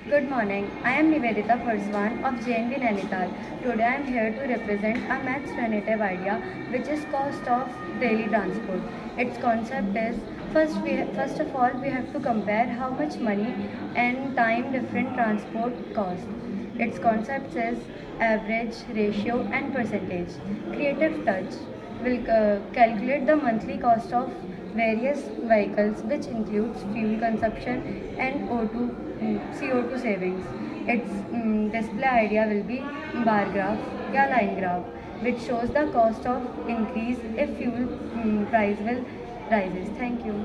Good morning. I am Nivedita Purswan of JNV Nainital. Today I am here to represent a maths relative idea which is cost of daily transport. Its concept is first of all we have to compare how much money and time different transport cost. Its concept is average, ratio and percentage. Creative touch will calculate the monthly cost of various vehicles which includes fuel consumption and CO2 savings. Its display idea will be bar graph या line graph which shows the cost of increase if fuel price will rises. Thank you.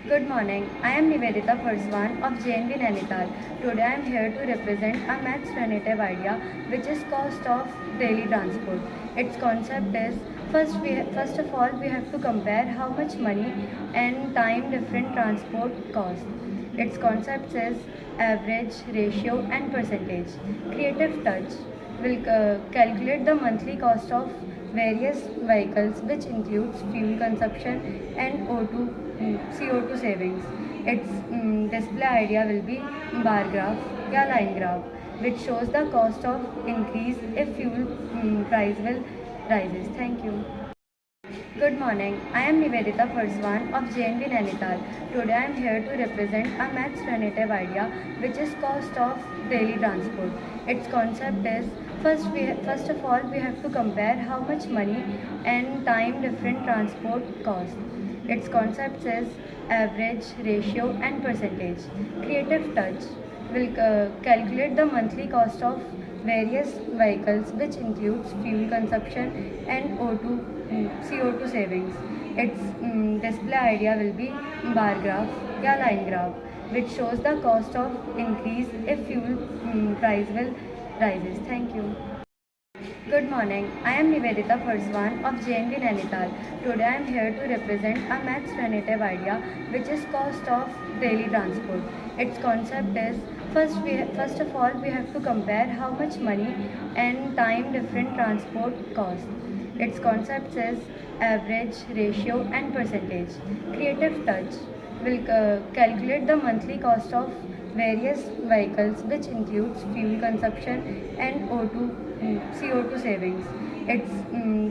Good morning. I am Nivedita Purswan of JNV Nainital. Today I am here to represent a maths relative idea which is cost of daily transport. Its concept is first of all we have to compare how much money and time different transport cost. Its concept is average, ratio and percentage. Creative touch will calculate the monthly cost of various vehicles which includes fuel consumption and CO2 savings. Its display idea will be bar graph या line graph which shows the cost of increase if fuel price will rises. Thank you. Good morning. I am Nivedita Purswan of JNV Nainital. Today I am here to represent a maths relative idea which is cost of daily transport. Its concept is first of all we have to compare how much money and time different transport cost. Its concept is average, ratio and percentage. Creative touch will calculate the monthly cost of various vehicles which includes fuel consumption and CO2 savings. Its display idea will be bar graph या line graph which shows the cost of increase if fuel price will rises. Thank you. Good morning. I am Nivedita Purswan of JNV Nainital. Today I am here to represent a maths relative idea which is cost of daily transport. Its concept is first of all we have to compare how much money and time different transport cost. Its concept is average, ratio and percentage. Creative touch will calculate the monthly cost of various vehicles which includes fuel consumption and CO2 savings. Its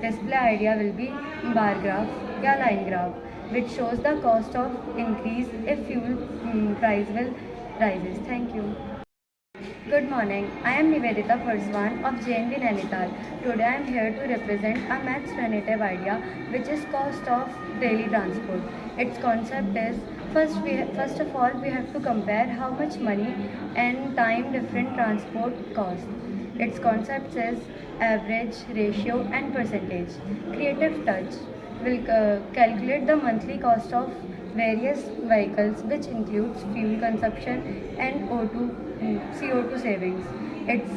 display idea will be bar graph या line graph which shows the cost of increase if fuel price will rises. Thank you. Good morning. I am Nivedita Purswan of JNV Nainital. Today I am here to represent a maths relative idea which is cost of daily transport. Its concept is first of all we have to compare how much money and time different transport cost. Its concept is average, ratio and percentage. Creative touch will calculate the monthly cost of various vehicles which includes fuel consumption and CO2 savings. Its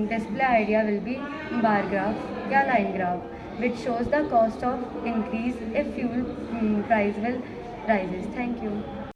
display idea will be bar graph या line graph which shows the cost of increase if fuel price will rises. Thank you.